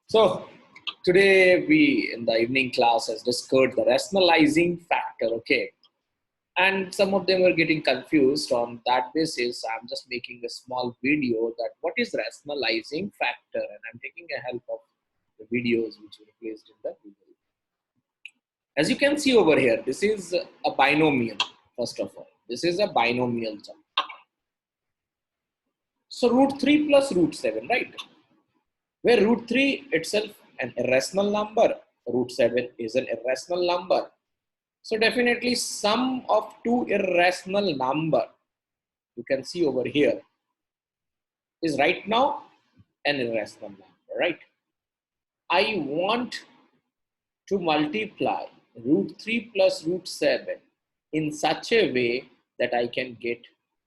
So today we in the evening class has discussed the rationalizing factor, okay? And some of them were getting confused. On that basis, I'm just making a small video that what is rationalizing factor, and I'm taking a help of the videos which were placed in the Google. As you can see over here, this is a binomial. First of all, this is a binomial term. So root 3 plus root 7, right? Where root 3 itself an irrational number, root 7 is an irrational number. So definitely sum of two irrational number, you can see over here, is right now an irrational number, right? I want to multiply root 3 plus root 7 in such a way that I can get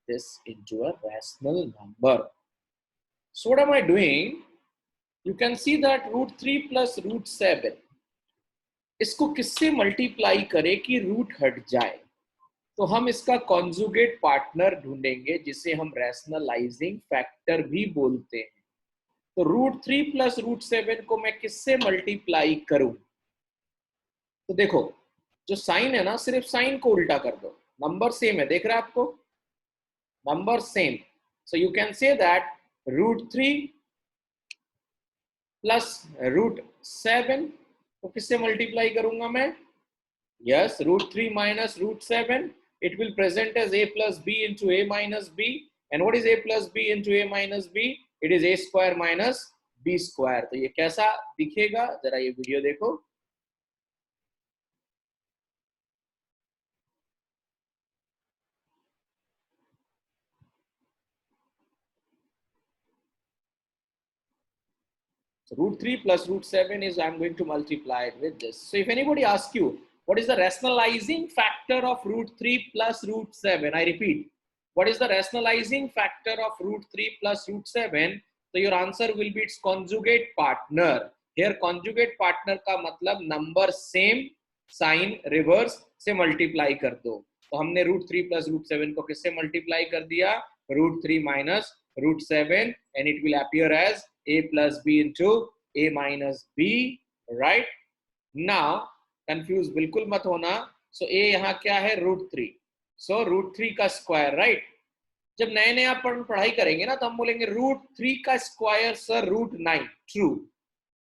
this into a rational number. So what am I doing? You can see that root 3 plus root 7, इसको किससे multiply करें कि root हट जाए, तो हम इसका conjugate partner ढूंढेंगे जिसे हम रैशनलाइजिंग फैक्टर भी बोलते हैं. तो रूट 3 प्लस रूट 7 को मैं किससे मल्टीप्लाई करूं? तो देखो जो साइन है ना, सिर्फ साइन को उल्टा कर दो, नंबर सेम है, देख रहे हैं आपको, number same. So you can say that root 3 plus root 7 को किससे मल्टीप्लाई करूंगा मैं? Yes, root 3 minus root 7, it will present as a plus b into a minus b. And what is a plus b into a minus b? It is a square minus b square. तो ये कैसा दिखेगा, जरा ये video देखो. So root 3 plus root 7 is I'm going to multiply it with this. So if anybody asks you, what is the rationalizing factor of root 3 plus root 7? I repeat, what is the rationalizing factor of root 3 plus root 7? So your answer will be its conjugate partner. Here conjugate partner का मतलब number same, sign reverse से multiply कर दो. तो हमने root 3 plus root 7 को किससे multiply कर दिया? root 3 minus root 7, and it will appear as a plus b into a minus b, right? Now confused बिल्कुल मत होना. So a यहाँ क्या है? root 3. So root 3 का स्क्वायर, right? जब नए नए आप पढ़ाई करेंगे ना, तो हम बोलेंगे रूट 3 का स्क्वायर सर रूट 9. ट्रू,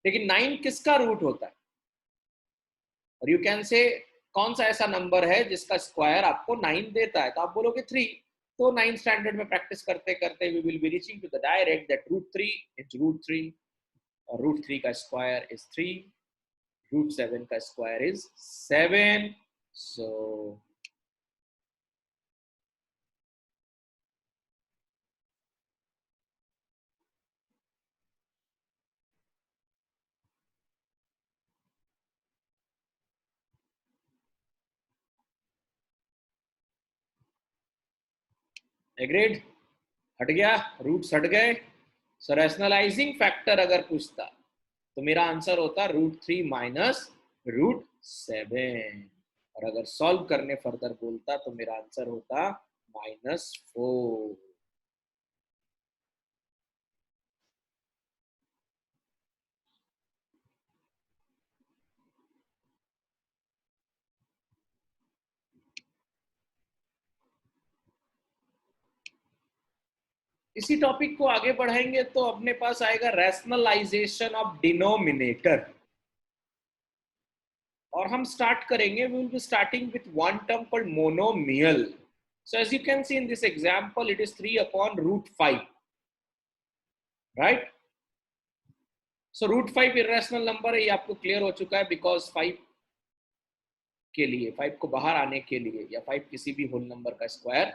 लेकिन 9 किसका रूट होता है? और यू कैन से कौन सा ऐसा नंबर है जिसका स्क्वायर आपको 9 देता है? तो आप बोलोगे 3. तो 9th स्टैंडर्ड में प्रैक्टिस करते करते we will be reaching to the direct that root 3 is root 3, और रूट 3 का स्क्वायर इज 3, रूट 7 का स्क्वायर इज 7. So agreed? हट गया, रूट्स हट गए. सो रैशनलाइजिंग फैक्टर अगर पूछता तो मेरा आंसर होता रूट 3 माइनस रूट 7, और अगर सॉल्व करने फर्दर बोलता तो मेरा आंसर होता -4. इसी टॉपिक को आगे बढ़ाएंगे तो अपने पास आएगा रैशनलाइजेशन ऑफ डिनोमिनेटर, और हम स्टार्ट करेंगे, we will be starting with one term called monomial. So as you can see in this example, it is 3 upon root 5, right? So root 5 irrational number है, ये आपको क्लियर हो चुका है, because 5 के लिए, 5 को बाहर आने के लिए, या 5 किसी भी होल नंबर का स्क्वायर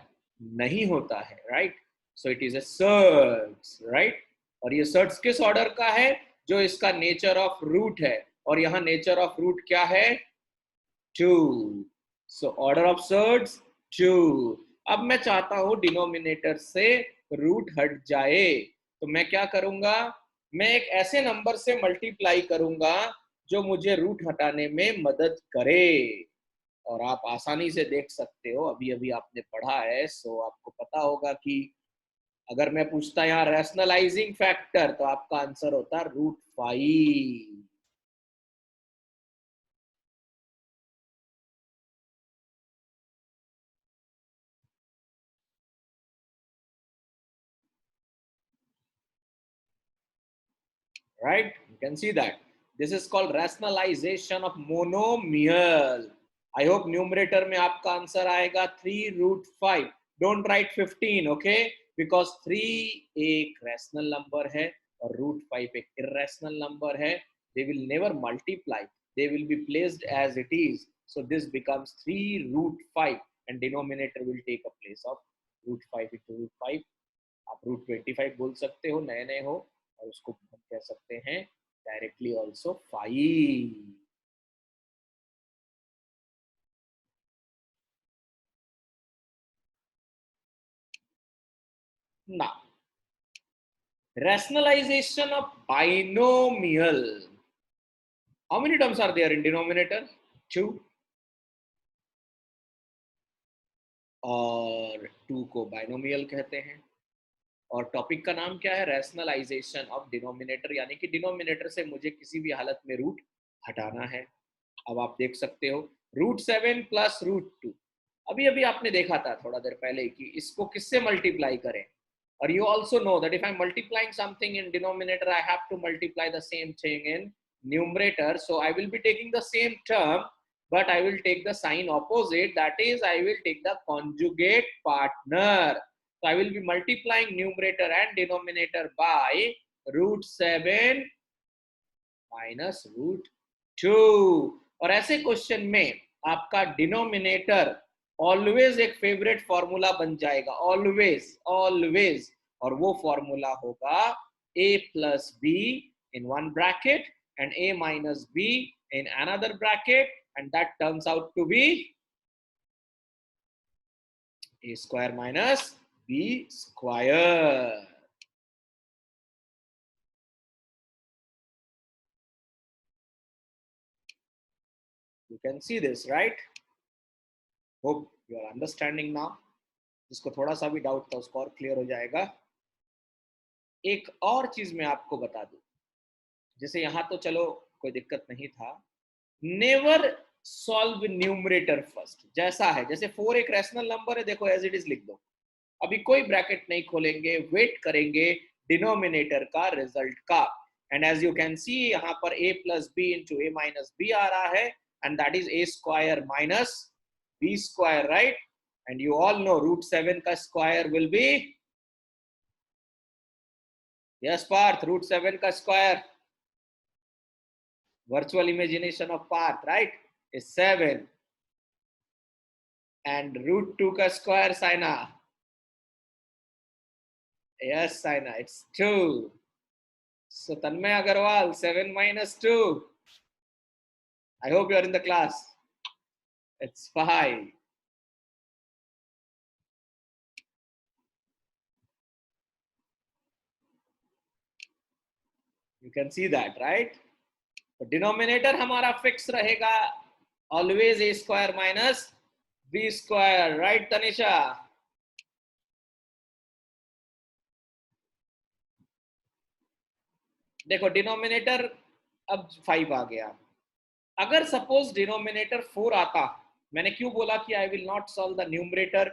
नहीं होता है, right? So it is a surds, right? और ये surds किस ऑर्डर का है? जो इसका नेचर ऑफ रूट है, और यहाँ नेचर ऑफ रूट क्या है? 2. So order of surds 2. अब मैं चाहता हूं डिनोमिनेटर से रूट हट जाए, तो मैं क्या करूंगा? मैं एक ऐसे नंबर से मल्टीप्लाई करूंगा जो मुझे रूट हटाने में मदद करे. और आप आसानी से देख सकते हो, अभी अभी आपने पढ़ा है, सो आपको पता होगा कि अगर मैं पूछता यहाँ रैशनलाइजिंग फैक्टर, तो आपका आंसर होता root 5. Right? You can see that. This is called rationalization of monomial. I hope numerator में आपका आंसर आएगा 3√5. Don't write 15, okay? Because 3 एक rational number है और √5 एक irrational number है. They will never multiply. They will be placed as it is. So this becomes 3√5 and denominator will take a place of √5 into √5. आप √25 बोल सकते हो, नए नए हो, और उसको हम कह सकते हैं directly also 5. Now, rationalization of binomial. How many terms are there in denominator? 2. और 2 को बाइनोमियल कहते हैं. और टॉपिक का नाम क्या है? रैशनलाइजेशन ऑफ डिनोमिनेटर, यानी कि डिनोमिनेटर से मुझे किसी भी हालत में रूट हटाना है. अब आप देख सकते हो √7 प्लस √2. अभी अभी आपने देखा था थोड़ा देर पहले कि इसको किससे मल्टीप्लाई करें. और you also know that if I'm multiplying something in denominator, I have to multiply the same thing in numerator. So I will be taking the same term, but I will take the sign opposite. That is, I will take the conjugate partner. So I will be multiplying numerator and denominator by √7 minus √2. और ऐसे question में आपका denominator always एक favourite formula बन जाएगा. Always always. और वो formula होगा a plus b in one bracket and a minus b in another bracket, and that turns out to be a square minus b square. You can see this, right? Hope you are understanding now. जिसको थोड़ा सा भी doubt था उसको और clear हो जाएगा. एक और चीज मैं आपको बता दूं, जैसे यहां तो चलो कोई दिक्कत नहीं था. Never solve numerator first. जैसा है, जैसे 4 एक रैशनल नंबर है, देखो एज इट इज लिख दो. अभी कोई ब्रैकेट नहीं खोलेंगे, वेट करेंगे डिनोमिनेटर का रिजल्ट का. And as you can see यहाँ पर a plus B into A minus B आ रहा है, and that is a square minus b square, right? And you all know √7 का square will be, yes Parth, √7 का square, virtual imagination of Parth, right, is 7. And √2 का square, Saina, yes Saina, it's 2. So Tanmay Agarwal, 7 minus 2, I hope you are in the class, it's 5. You can see that, right? तो denominator हमारा fix रहेगा always a square minus b square, right Tanisha? देखो denominator अब 5 आ गया. अगर suppose denominator 4 आता, मैंने क्यों बोला कि I will not solve the numerator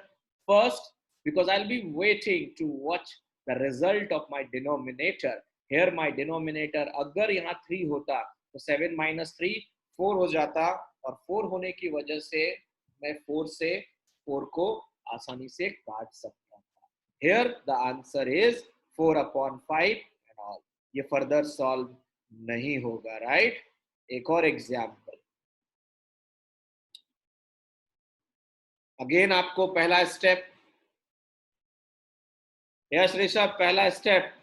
first? Because I will be waiting to watch the result of my denominator. Here my denominator अगर यहाँ 3 होता तो 7 माइनस 3 4 हो जाता, और 4 होने की वजह से मैं 4 से 4 को आसानी से काट सकता था. Here the answer is 4/5 and all. ये फर्दर सॉल्व नहीं होगा, राइट? एक और एग्जाम्पल. अगेन आपको पहला स्टेप, यस ऋषभ, पहला step.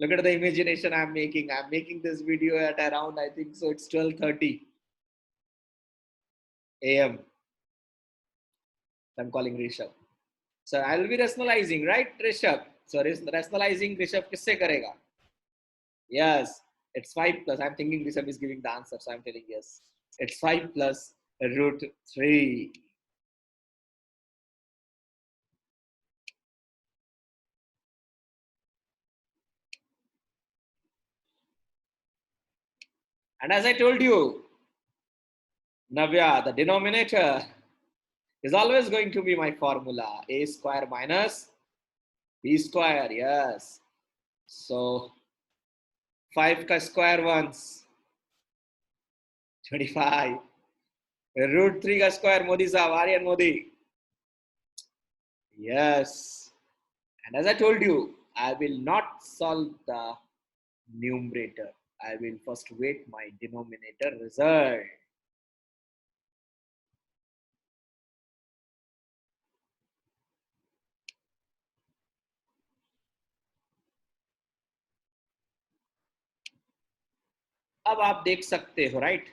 Look at the imagination I'm making. I'm making this video at around, I think so it's 12:30 a.m. I'm calling Rishabh. So I'll be rationalizing, right Rishabh? So rationalizing Rishabh किससे करेगा? Yes, it's 5 plus. I'm thinking Rishabh is giving the answer, so I'm telling yes. It's 5 plus √3. And as I told you, Navya, the denominator is always going to be my formula. A square minus B square, yes. So 5 ka square once, 25. Root 3 ka square, Modi sahab, Aryan Modi. Yes. And as I told you, I will not solve the numerator. I will first wait my denominator result. अब आप देख सकते हो, right?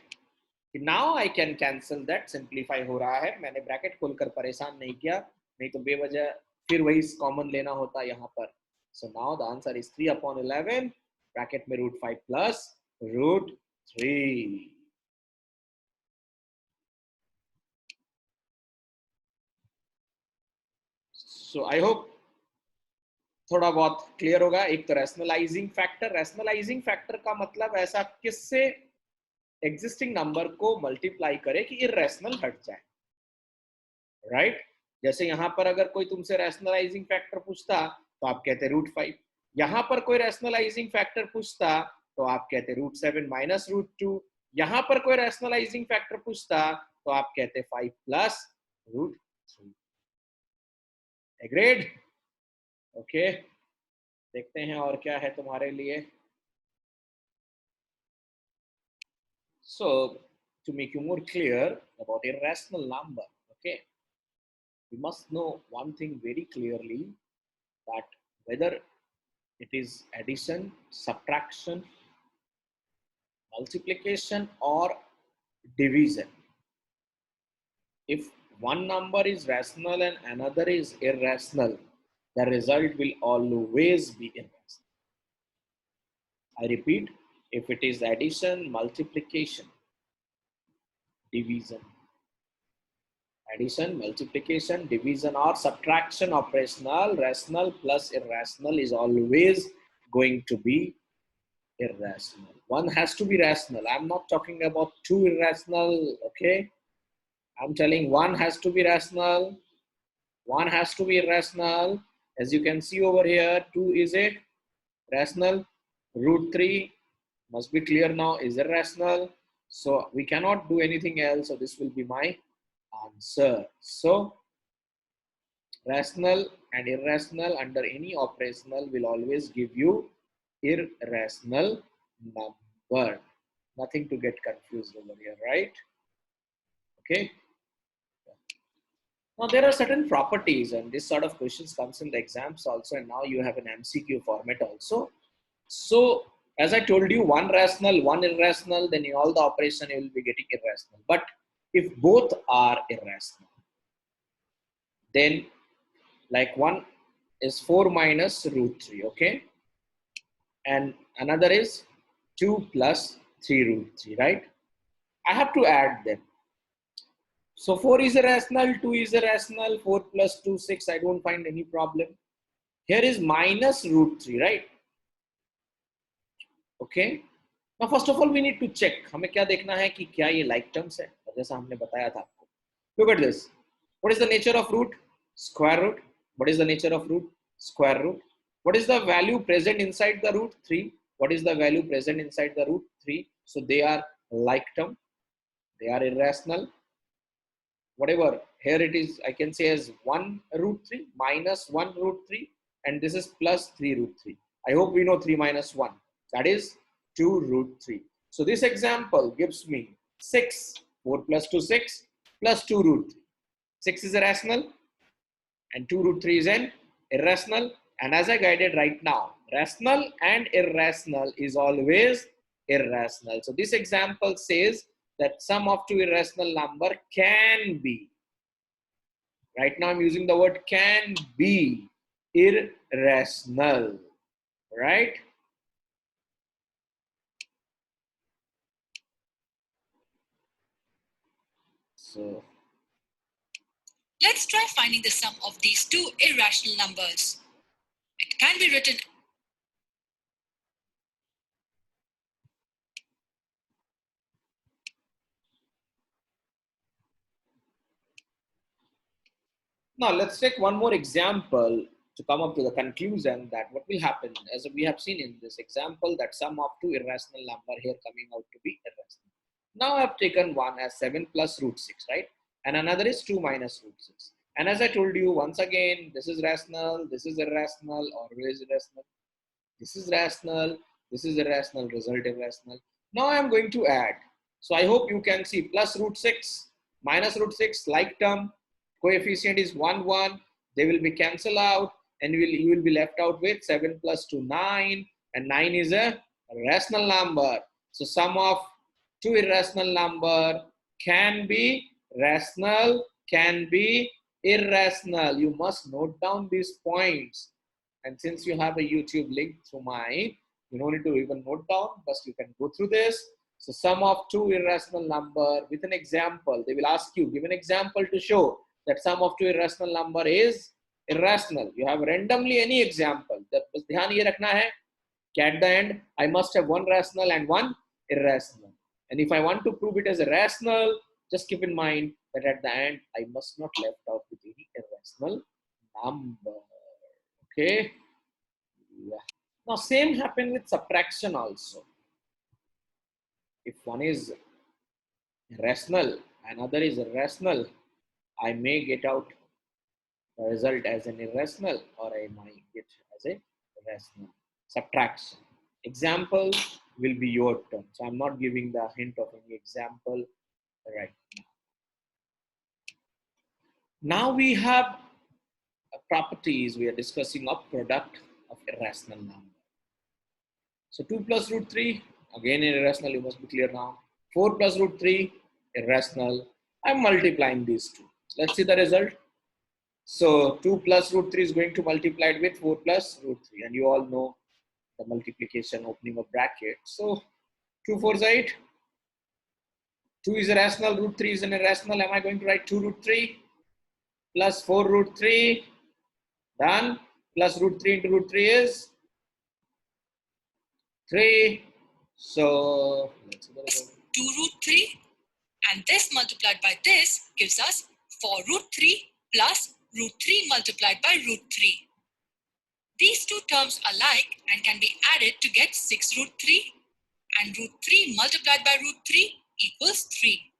Now I can cancel that. Simplify हो रहा है. मैंने bracket खोलकर परेशान नहीं किया, नहीं तो बेवजह फिर वही कॉमन लेना होता यहाँ पर. So now the answer is 3/11. Bracket में √5 plus √3. So I hope थोड़ा बहुत क्लियर होगा. एक तो रैशनलाइजिंग फैक्टर का मतलब ऐसा किससे एग्जिस्टिंग नंबर को मल्टीप्लाई करे कि इररेशनल हट जाए, राइट? जैसे यहां पर अगर कोई तुमसे रैशनलाइजिंग फैक्टर पूछता तो आप कहते √5. यहां पर कोई रैशनलाइजिंग फैक्टर पूछता तो आप कहते √7 माइनस √2. यहां पर कोई रैशनलाइजिंग फैक्टर पूछता तो आप कहते 5 प्लस √3. एग्रीड? ओके, देखते हैं और क्या है तुम्हारे लिए. So to make you more clear about irrational number, okay, we must know one thing very clearly, that whether it is addition, subtraction, multiplication or division, if one number is rational and another is irrational, the result will always be irrational. I repeat, if it is addition, multiplication, division, multiplication, division or subtraction operational, rational plus irrational is always going to be irrational. One has to be rational. I'm not talking about two irrational, okay? I'm telling one has to be rational, one has to be irrational. As you can see over here, 2 is a rational, √3 must be clear now is irrational. So we cannot do anything else. So this will be my answer. So rational and irrational under any operational will always give you irrational number. Nothing to get confused over here, right? Okay. Now there are certain properties, and this sort of questions comes in the exams also, and now you have an MCQ format also. So as I told you, one rational, one irrational, then in all the operation you will be getting irrational. But if both are irrational, then like one is 4 minus √3, okay, and another is 2 plus 3 √3, right? I have to add them. So 4 is irrational, 2 is irrational, 4 plus 2, 6, I don't find any problem. Here is minus √3, right? Okay. Now first of all we need to check. हमें क्या देखना है कि क्या ये like terms है, जैसा हमने बताया था आपको. Look at this. What is the nature of root? Square root. What is the nature of root? Square root. What is the value present inside the root? 3. What is the value present inside the root? 3. So they are like term. They are irrational. Whatever. Here it is, I can say as 1 √3 minus 1 √3, and this is plus 3 √3. I hope we know 3 minus 1. That is 2 √3. So this example gives me 6. 4 plus 2, 6 plus 2 √3. 6 is irrational and 2 √3 is an irrational. And as I guided right now, rational and irrational is always irrational. So this example says that sum of two irrational number can be. Right now I'm using the word can be irrational, right? So let's try finding the sum of these two irrational numbers. It can be written Now let's take one more example to come up to the conclusion that what will happen, as we have seen in this example, that sum of two irrational number here coming out to be irrational. Now I've taken one as 7 plus root 6, right? And another is 2 minus root 6. And as I told you once again, this is rational, this is irrational, always irrational. This is rational, this is irrational, result irrational. Now I am going to add. So I hope you can see plus root 6, minus root 6, like term, coefficient is 1, 1. They will be cancelled out and you will be left out with 7 plus 2, 9. And 9 is a rational number. So sum of two irrational number can be rational, can be irrational. You must note down these points. And since you have a YouTube link through my, you don't need to even note down, but you can go through this. So sum of two irrational number with an example. They will ask you, give an example to show that sum of two irrational number is irrational. You have randomly any example. बस ध्यान ये रखना है कि at the end, I must have one rational and one irrational. And if I want to prove it as a rational, just keep in mind that at the end, I must not left out with any irrational number. Okay. Yeah. Now same happen with subtraction also. If one is rational, another is irrational, I may get out the result as an irrational or I might get as a rational. Subtraction. Example will be your turn. So I'm not giving the hint of any example right now. Now we have properties. We are discussing a product of irrational number. So 2 plus root 3, again irrational, you must be clear now. 4 plus root 3, irrational. I'm multiplying these two. Let's see the result. So 2 plus root 3 is going to multiply it with 4 plus root 3. And you all know the multiplication opening of bracket. So 2 4 is 8. 2 is irrational, root 3 is an irrational. Am I going to write 2 root 3 plus 4 root 3? Done. Plus root 3 into root 3 is 3. So let's see the result. 2 root 3, and this multiplied by this gives us 4 root 3 plus root 3 multiplied by root 3. These two terms are like and can be added to get 6 root 3, and root 3 multiplied by root 3 equals 3.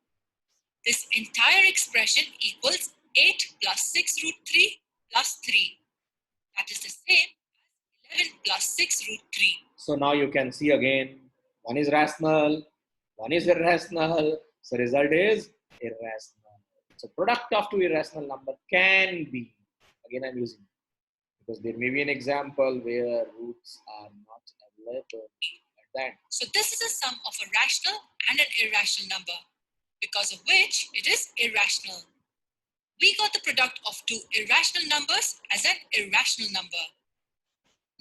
This entire expression equals 8 plus 6 root 3 plus 3. That is the same as 11 plus 6 root 3. So now you can see again, one is rational, one is irrational. So result is irrational. So product of two irrational number can be, again I'm using, because there may be an example where roots are not available at that. So this is a sum of a rational and an irrational number, because of which it is irrational. We got the product of two irrational numbers as an irrational number.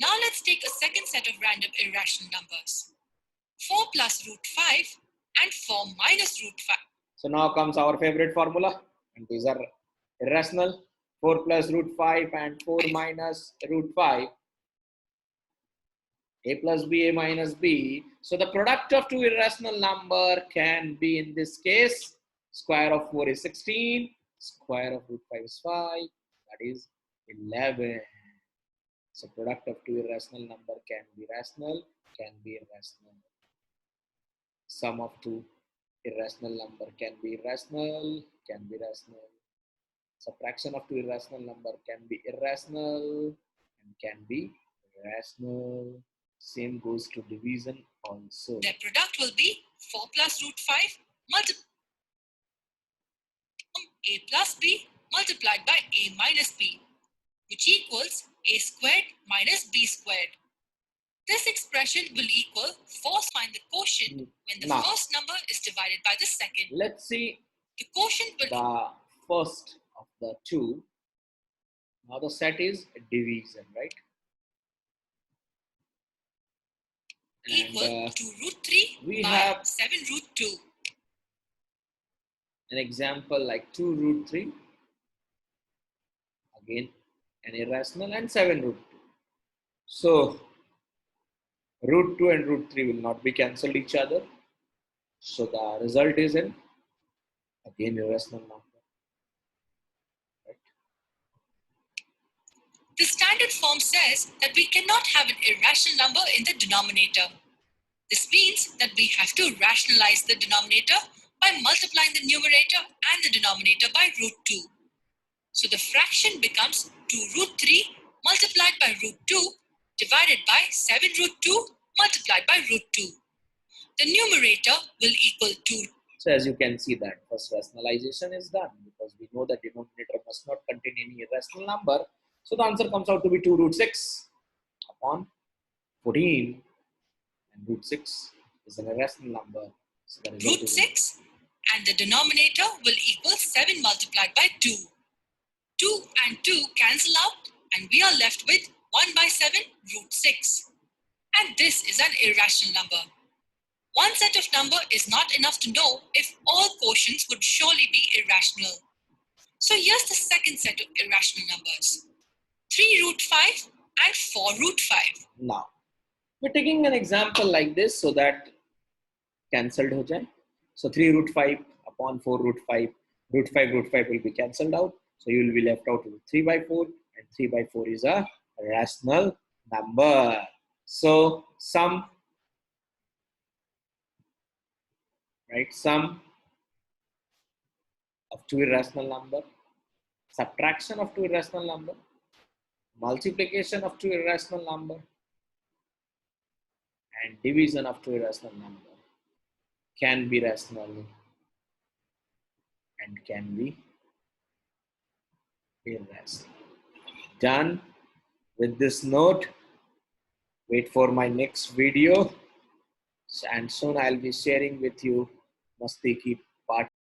Now let's take a second set of random irrational numbers. 4 plus root 5 and 4 minus root 5. So now comes our favorite formula, and these are irrational. 4 plus root 5 and 4 minus root 5. A plus B, A minus B. So the product of two irrational number can be, in this case, square of 4 is 16, square of root 5 is 5, that is 11. So product of two irrational number can be rational, can be irrational. Sum of two irrational number can be irrational, can be rational. Subtraction of two irrational number can be irrational and can be rational. Same goes to division also. Their product will be 4 plus root 5 multiplied A plus B multiplied by A minus B, which equals A squared minus B squared. This expression will equal 4. Find the quotient when the first number is divided by the second. Let's see the quotient will the first of the two. Now the set is division, right? Equal to root 3 we by have 7 root 2. An example like 2 root 3. Again, an irrational, and 7 root 2. So root 2 and root 3 will not be cancelled each other. So the result is an, again, irrational number. Right? The standard form says that we cannot have an irrational number in the denominator. This means that we have to rationalize the denominator by multiplying the numerator and the denominator by root 2. So the fraction becomes 2 root 3 multiplied by root 2 divided by 7 root 2 multiplied by root 2. The numerator will equal 2. So as you can see that first rationalization is done because we know that denominator must not contain any irrational number. So the answer comes out to be 2 root 6 upon 14, and root 6 is an irrational number. So that is Root 6 and the denominator will equal 7 multiplied by 2. 2 and 2 cancel out and we are left with 1 by 7 root 6. And this is an irrational number. One set of number is not enough to know if all quotients would surely be irrational. So here's the second set of irrational numbers. 3 root 5 and 4 root 5. Now, we're taking an example like this so that cancelled ho jaye. So 3 root 5 upon 4 root 5. Root 5 will be cancelled out. So you will be left out with 3 by 4. And 3 by 4 is a rational number. So sum of two irrational number, subtraction of two irrational number, multiplication of two irrational number, and division of two irrational number can be rational and can be irrational. Done. With this note, wait for my next video, and soon I'll be sharing with you Masti Ki part